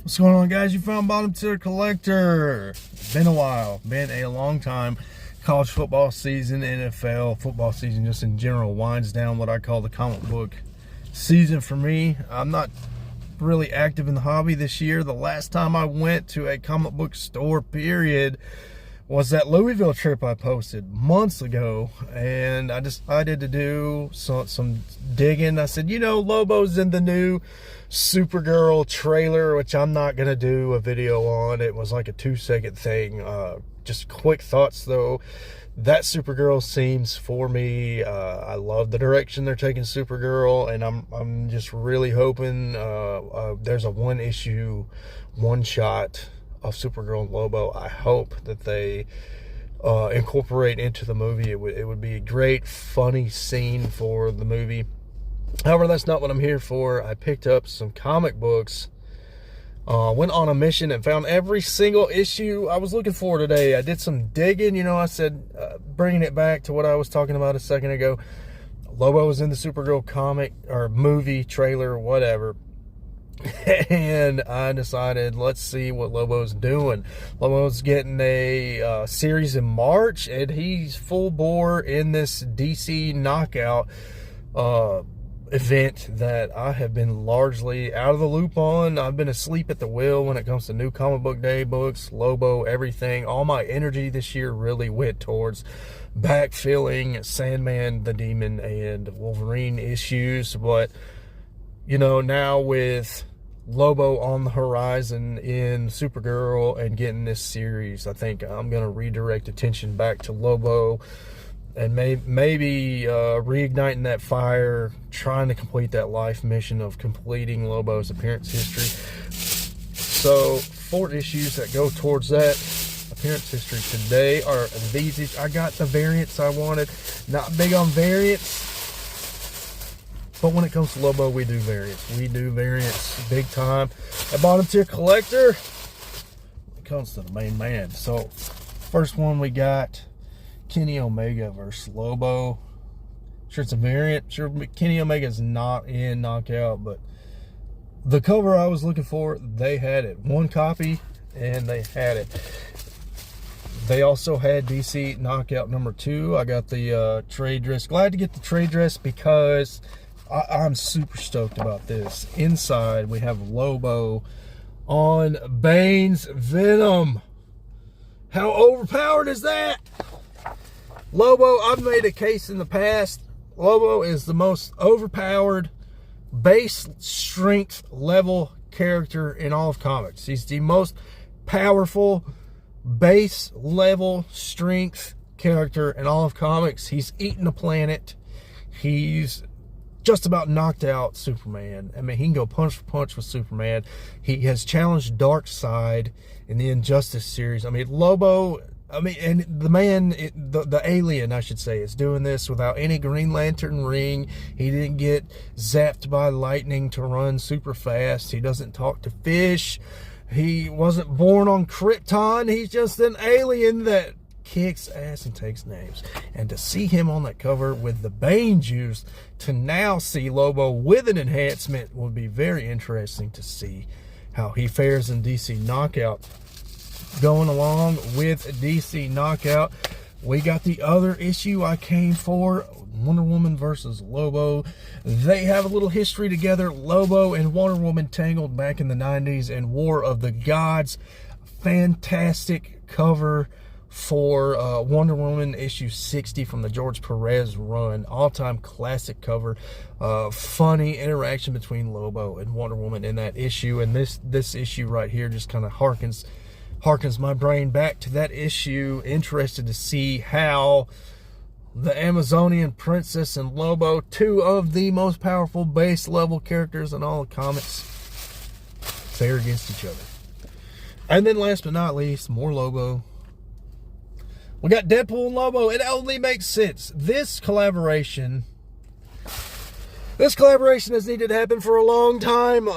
What's going on, guys? You found Bottom Tier Collector. Been a while, been a long time. College football season, NFL football season, just in general, winds down what I call the comic book season for me. I'm not really active in the hobby this year. The last time I went to a comic book store, period, was that Louisville trip I posted months ago, and I decided to do some digging. I said, you know, Lobo's in the new Supergirl trailer, which I'm not gonna do a video on. It was like a 2-second thing. Just quick thoughts though. That Supergirl seems for me. I love the direction they're taking Supergirl, and I'm just really hoping there's a one-issue, one-shot of Supergirl and Lobo. I hope that they incorporate into the movie. It would be a great, funny scene for the movie. However, that's not what I'm here for. I picked up some comic books, went on a mission and found every single issue I was looking for today. I did some digging. You know, I said, bringing it back to what I was talking about a second ago, Lobo was in the Supergirl comic or movie trailer, whatever. And I decided, let's see what Lobo's doing. Lobo's getting a series in March, and he's full bore in this DC knockout event that I have been largely out of the loop on. I've been asleep at the wheel when it comes to new comic book day books, Lobo, everything. All my energy this year really went towards backfilling Sandman, the Demon, and Wolverine issues. But, you know, now with Lobo on the horizon in Supergirl and getting this series, I think I'm going to redirect attention back to Lobo and maybe reigniting that fire, trying to complete that life mission of completing Lobo's appearance history. So 4 issues that go towards that appearance history today are these. I got the variants I wanted. Not big on variants, but when it comes to Lobo, we do variants. We do variants big time at Bottom Tier Collector. When it comes to the main man. So first one we got Kenny Omega versus Lobo. Sure, it's a variant. Sure, Kenny Omega is not in Knockout, but the cover I was looking for, they had it. One copy, and they had it. They also had DC Knockout number 2. I got the trade dress. Glad to get the trade dress because I'm super stoked about this. Inside, we have Lobo on Bane's Venom. How overpowered is that? Lobo, I've made a case in the past. Lobo is the most overpowered base strength level character in all of comics. He's the most powerful base level strength character in all of comics. He's eaten a planet. He's just about knocked out Superman. I mean, he can go punch for punch with Superman. He has challenged Darkseid in the Injustice series. I mean, Lobo, and the man, the alien, I should say, is doing this without any Green Lantern ring. He didn't get zapped by lightning to run super fast. He doesn't talk to fish. He wasn't born on Krypton. He's just an alien that kicks ass and takes names. And to see him on that cover with the Bane juice, to now see Lobo with an enhancement, will be very interesting to see how he fares in DC Knockout. Going along with DC Knockout, we got the other issue I came for, Wonder Woman versus Lobo. They have a little history together. Lobo and Wonder Woman tangled back in the 90s in War of the Gods. Fantastic cover for Wonder Woman issue 60 from the George Perez run. All-time classic cover. Funny interaction between Lobo and Wonder Woman in that issue. And this issue right here just kind of harkens my brain back to that issue. Interested to see how the Amazonian Princess and Lobo, 2 of the most powerful base level characters in all the comics, fare against each other. And then last but not least, more Lobo. We got Deadpool and Lobo. It only makes sense. This collaboration has needed to happen for a long time.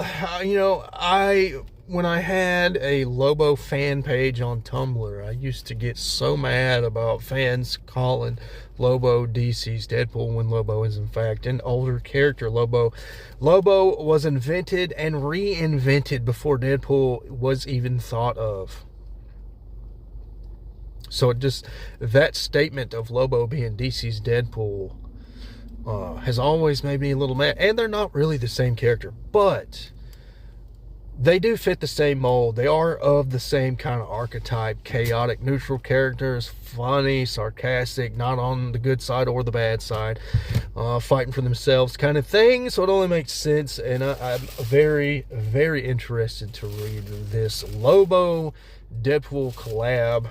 You know, I when I had a Lobo fan page on Tumblr, I used to get so mad about fans calling Lobo DC's Deadpool when Lobo is in fact an older character. Lobo was invented and reinvented before Deadpool was even thought of. So that statement of Lobo being DC's Deadpool has always made me a little mad. And they're not really the same character, but they do fit the same mold. They are of the same kind of archetype. Chaotic, neutral characters, funny, sarcastic, not on the good side or the bad side, fighting for themselves kind of thing. So it only makes sense, and I'm very, very interested to read this Lobo Deadpool collab.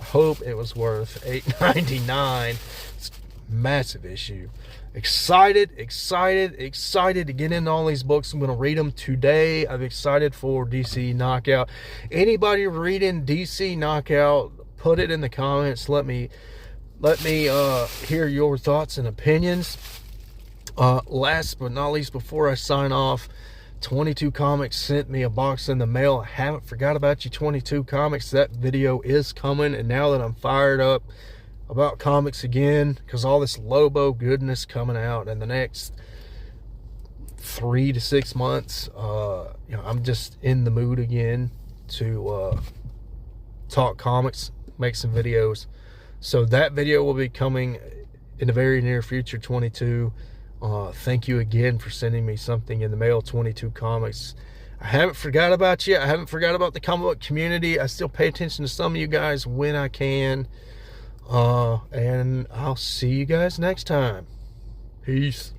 I hope it was worth $8.99. It's a massive issue. Excited to get into all these books. I'm going to read them today. I'm excited for DC Knockout. Anybody reading DC Knockout, put it in the comments. Let me hear your thoughts and opinions. Last but not least, before I sign off, 22 Comics sent me a box in the mail. I haven't forgot about you, 22 Comics. That video is coming, and now that I'm fired up about comics again, because all this Lobo goodness coming out in the next 3 to 6 months, I'm just in the mood again to talk comics, make some videos. So that video will be coming in the very near future. 22. Thank you again for sending me something in the mail, 22 Comics. I haven't forgot about you. I haven't forgot about the comic book community. I still pay attention to some of you guys when I can. And I'll see you guys next time. Peace.